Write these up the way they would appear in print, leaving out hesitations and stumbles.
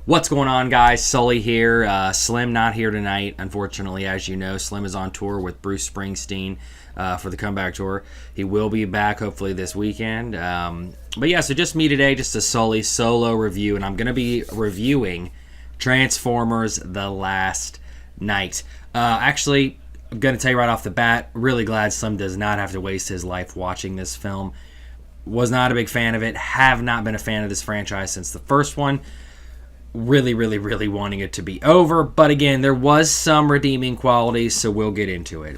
What's going on, guys? Sully here. Slim not here tonight, unfortunately. As you know, Slim is on tour with Bruce Springsteen for the comeback tour. He will be back hopefully this weekend. But yeah, so just me today, just a Sully solo review, and I'm going to be reviewing Transformers: The Last Knight. Actually, I'm going to tell you right off the bat, really glad Slim does not have to waste his life watching this film. Was not a big fan of it. Have not been a fan of this franchise since the first one. Really wanting it to be over. But again, there was some redeeming qualities, so we'll get into it.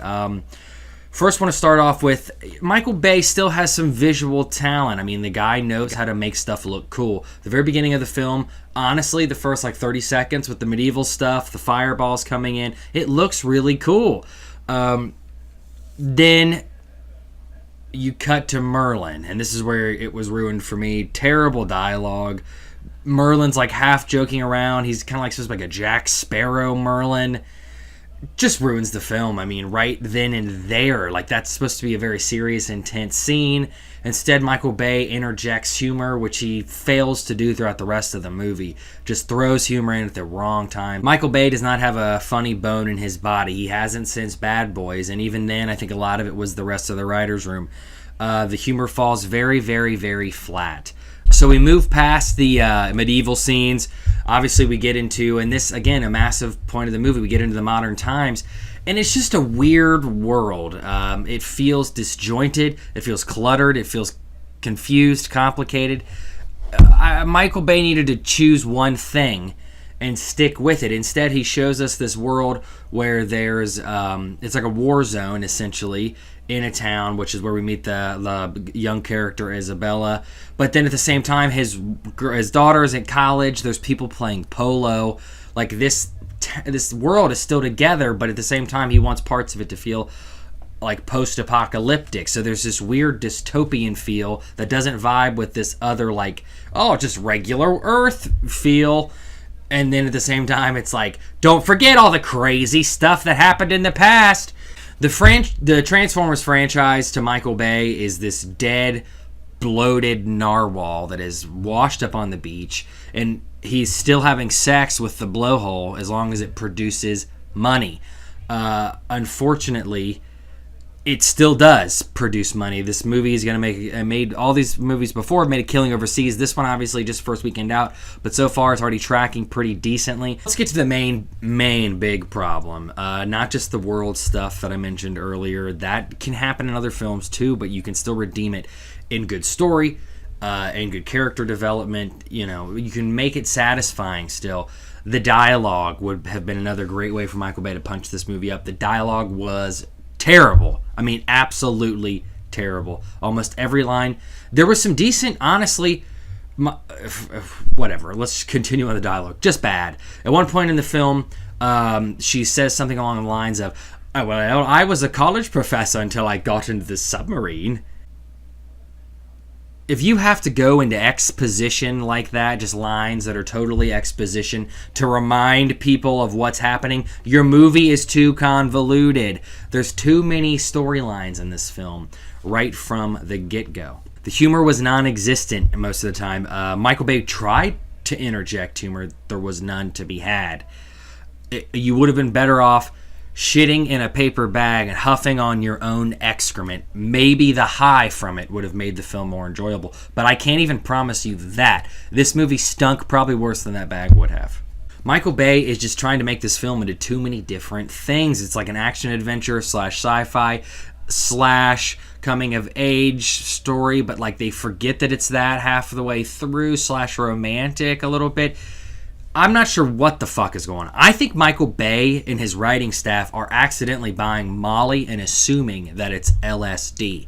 First, want to start off with Michael Bay still has some visual talent. I mean, the guy knows how to make stuff look cool. The very beginning of the film, honestly, the first 30 seconds with the medieval stuff, the fireballs coming in, it looks really cool. Then you cut to Merlin, and this is where it was ruined for me. Terrible dialogue. Merlin's half joking around. He's kind of supposed to be a Jack Sparrow Merlin. Just ruins the film. I mean, right then and there. That's supposed to be a very serious, intense scene. Instead, Michael Bay interjects humor, which he fails to do throughout the rest of the movie. Just throws humor in at the wrong time. Michael Bay does not have a funny bone in his body. He hasn't since Bad Boys, and even then, I think a lot of it was the rest of the writer's room. The humor falls very flat. So we move past the medieval scenes. Obviously, we get into, and this, again, a massive point of the movie, we get into the modern times. And it's just a weird world. It feels disjointed. It feels cluttered. It feels confused, complicated. Michael Bay needed to choose one thing and stick with it. Instead, he shows us this world where there's, it's like a war zone, essentially, in a town, which is where we meet the young character Isabella. But then at the same time, his daughter is at college. There's people playing polo. This world is still together, but at the same time, he wants parts of it to feel post-apocalyptic. So there's this weird dystopian feel that doesn't vibe with this other just regular Earth feel. And then at the same time, it's don't forget all the crazy stuff that happened in the past. The Transformers franchise to Michael Bay is this dead, bloated narwhal that is washed up on the beach, and he's still having sex with the blowhole as long as it produces money. Unfortunately, it still does produce money. This movie is going to made all these movies before have made a killing overseas. This one obviously just first weekend out, but so far it's already tracking pretty decently. Let's get to the main big problem. Not just the world stuff that I mentioned earlier. That can happen in other films too, but you can still redeem it in good story and good character development. You can make it satisfying still. The dialogue would have been another great way for Michael Bay to punch this movie up. The dialogue was terrible. I mean, absolutely terrible. Almost every line. There was some decent, honestly, whatever. Let's continue on the dialogue. Just bad. At one point in the film, she says something along the lines of, "Oh, well, I was a college professor until I got into the submarine." If you have to go into exposition like that, just lines that are totally exposition, to remind people of what's happening, your movie is too convoluted. There's too many storylines in this film right from the get-go. The humor was non-existent most of the time. Michael Bay tried to interject humor. There was none to be had. You would have been better off shitting in a paper bag and huffing on your own excrement. Maybe the high from it would have made the film more enjoyable. But I can't even promise you that. This movie stunk probably worse than that bag would have. Michael Bay is just trying to make this film into too many different things. It's like an action-adventure / sci-fi / coming-of-age story, but they forget that it's that half of the way through / romantic a little bit. I'm not sure what the fuck is going on. I think Michael Bay and his writing staff are accidentally buying Molly and assuming that it's LSD.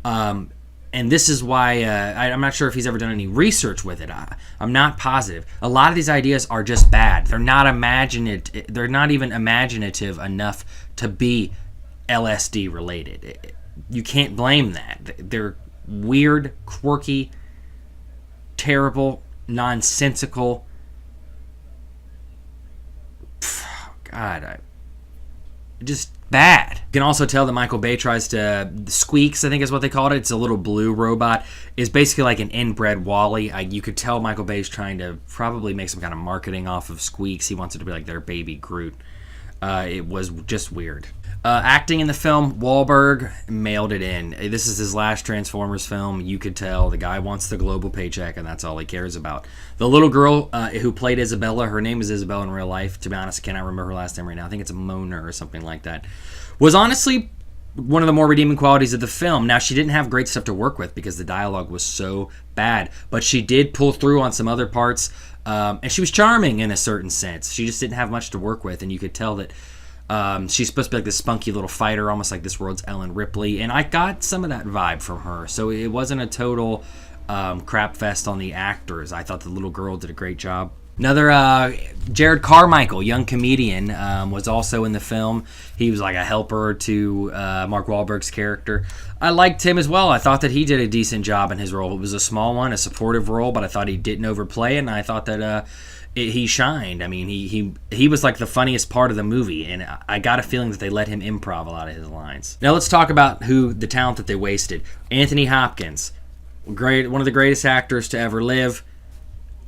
And this is why I'm not sure if he's ever done any research with it. I'm not positive. A lot of these ideas are just bad. They're not imaginative. They're not even imaginative enough to be LSD related. You can't blame that. They're weird, quirky, terrible, nonsensical. God, just bad. You can also tell that Michael Bay tries to Squeaks, I think is what they called it. It's a little blue robot. It's basically like an inbred Wally. You could tell Michael Bay's trying to probably make some kind of marketing off of Squeaks. He wants it to be like their baby Groot. It was just weird. Acting in the film, Wahlberg mailed it in. This is his last Transformers film. You could tell the guy wants the global paycheck, and that's all he cares about. The little girl who played Isabella, her name is Isabella in real life. To be honest, I cannot remember her last name right now. I think it's Mona or something like that. Was honestly one of the more redeeming qualities of the film. Now, she didn't have great stuff to work with because the dialogue was so bad, but she did pull through on some other parts, and she was charming in a certain sense. She just didn't have much to work with, and you could tell that she's supposed to be like this spunky little fighter, almost like this world's Ellen Ripley, and I got some of that vibe from her. So it wasn't a total crap fest on the actors. I thought the little girl did a great job. Another Jared Carmichael, young comedian, was also in the film. He was like a helper to Mark Wahlberg's character. I liked him as well. I thought that he did a decent job in his role. It was a small one, a supportive role, but I thought he didn't overplay it, and I thought that he shined. I mean, he was like the funniest part of the movie, and I got a feeling that they let him improv a lot of his lines. Now let's talk about the talent that they wasted. Anthony Hopkins, one of the greatest actors to ever live.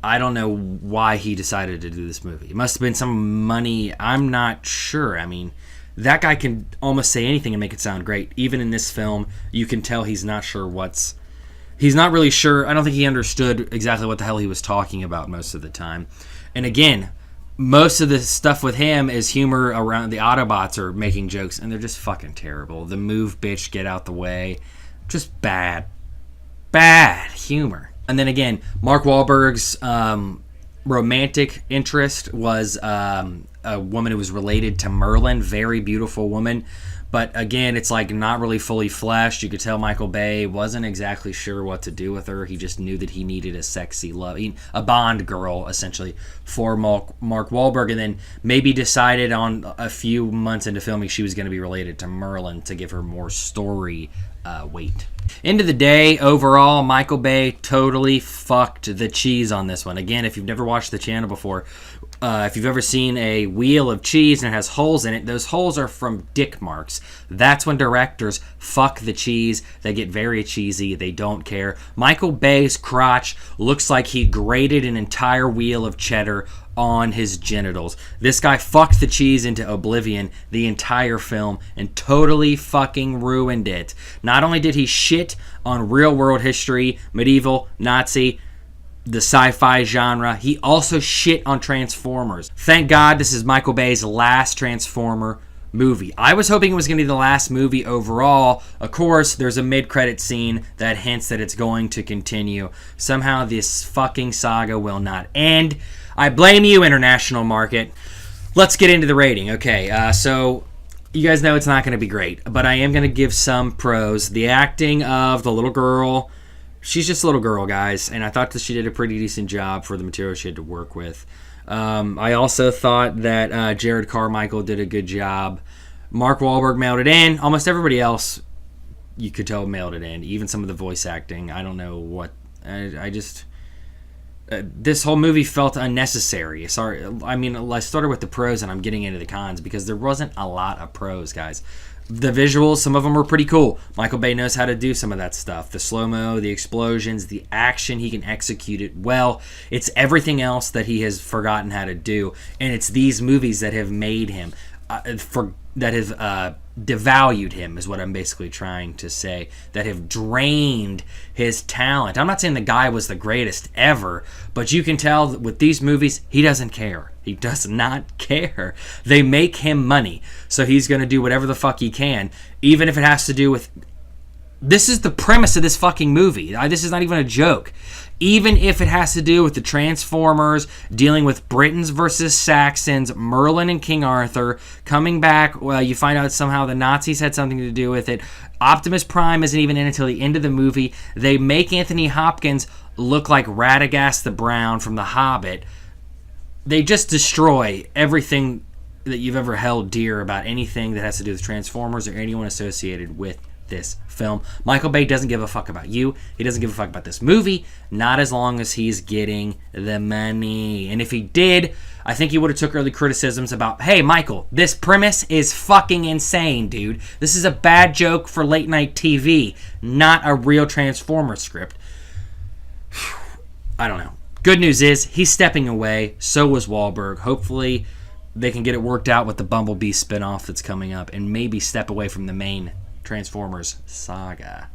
I don't know why he decided to do this movie. It must have been some money. I'm not sure. I mean, that guy can almost say anything and make it sound great. Even in this film, you can tell he's not sure he's not really sure. I don't think he understood exactly what the hell he was talking about most of the time. And again, most of the stuff with him is humor around the Autobots are making jokes, and they're just fucking terrible. The move, bitch, get out the way. Just bad humor. And then again, Mark Wahlberg's romantic interest was a woman who was related to Merlin. Very beautiful woman. But again, it's like not really fully fleshed. You could tell Michael Bay wasn't exactly sure what to do with her. He just knew that he needed a sexy love, a Bond girl, essentially, for Mark Wahlberg. And then maybe decided on a few months into filming she was going to be related to Merlin to give her more story weight. End of the day, overall, Michael Bay totally fucked the cheese on this one. Again, if you've never watched the channel before, if you've ever seen a wheel of cheese and it has holes in it, those holes are from dick marks. That's when directors fuck the cheese. They get very cheesy. They don't care. Michael Bay's crotch looks like he grated an entire wheel of cheddar on his genitals. This guy fucked the cheese into oblivion the entire film and totally fucking ruined it. Not only did he shit on real world history, medieval, Nazi, the sci-fi genre, he also shit on Transformers. Thank God this is Michael Bay's last Transformer movie. I was hoping it was going to be the last movie overall. Of course, there's a mid-credit scene that hints that it's going to continue. Somehow this fucking saga will not end. I blame you, international market. Let's get into the rating. Okay, so you guys know it's not going to be great, but I am going to give some pros. The acting of the little girl, she's just a little girl, guys, and I thought that she did a pretty decent job for the material she had to work with. I also thought that Jared Carmichael did a good job. Mark Wahlberg mailed it in. Almost everybody else, you could tell, mailed it in. Even some of the voice acting. I don't know what... I just... this whole movie felt unnecessary. Sorry, I mean, I started with the pros and I'm getting into the cons because there wasn't a lot of pros, guys. The visuals, some of them were pretty cool. Michael Bay knows how to do some of that stuff. The slow-mo, the explosions, the action, he can execute it well. It's everything else that he has forgotten how to do. And it's these movies that have made him, that have devalued him, is what I'm basically trying to say, that have drained his talent. I'm not saying the guy was the greatest ever, but you can tell that with these movies, he doesn't care. He does not care. They make him money, so he's going to do whatever the fuck he can, even if it has to do with... This is the premise of this fucking movie. This is not even a joke. Even if it has to do with the Transformers, dealing with Britons versus Saxons, Merlin and King Arthur, coming back, well, you find out somehow the Nazis had something to do with it. Optimus Prime isn't even in until the end of the movie. They make Anthony Hopkins look like Radagast the Brown from The Hobbit. They just destroy everything that you've ever held dear about anything that has to do with Transformers or anyone associated with this film. Michael Bay doesn't give a fuck about you. He doesn't give a fuck about this movie, not as long as he's getting the money. And if he did, I think he would have took early criticisms about, hey, Michael, this premise is fucking insane, dude. This is a bad joke for late night TV, not a real Transformers script. I don't know. Good news is he's stepping away. So was Wahlberg. Hopefully they can get it worked out with the Bumblebee spinoff that's coming up and maybe step away from the main Transformers saga.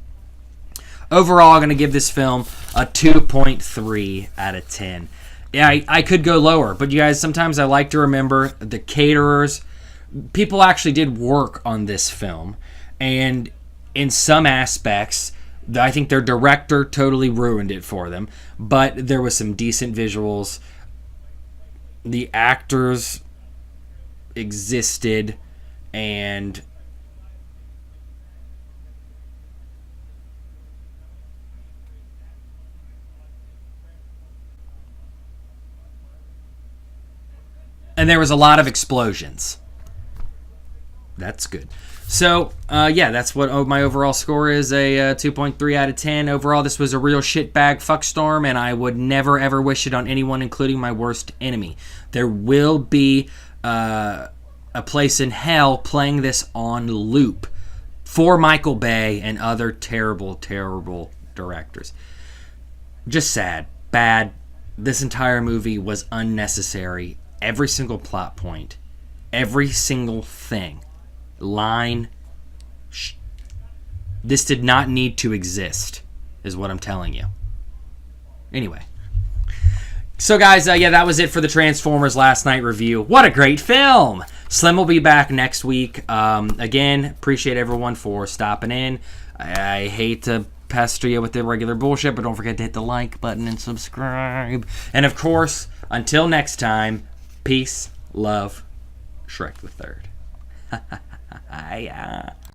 Overall, I'm going to give this film a 2.3 out of 10. Yeah, I could go lower, but you guys, sometimes I like to remember the caterers. People actually did work on this film, and in some aspects, I think their director totally ruined it for them, but there was some decent visuals. The actors existed, and there was a lot of explosions. That's good. So, that's what my overall score is, a 2.3 out of 10. Overall, this was a real shitbag fuckstorm, and I would never, ever wish it on anyone, including my worst enemy. There will be a place in hell playing this on loop for Michael Bay and other terrible, terrible directors. Just sad. Bad. This entire movie was unnecessary. Every single plot point, every single thing, line, this did not need to exist, is what I'm telling you. Anyway. So guys, that was it for the Transformers Last Night review. What a great film! Slim will be back next week. Again, appreciate everyone for stopping in. I hate to pester you with the regular bullshit, but don't forget to hit the like button and subscribe. And of course, until next time, peace, love, Shrek the Third.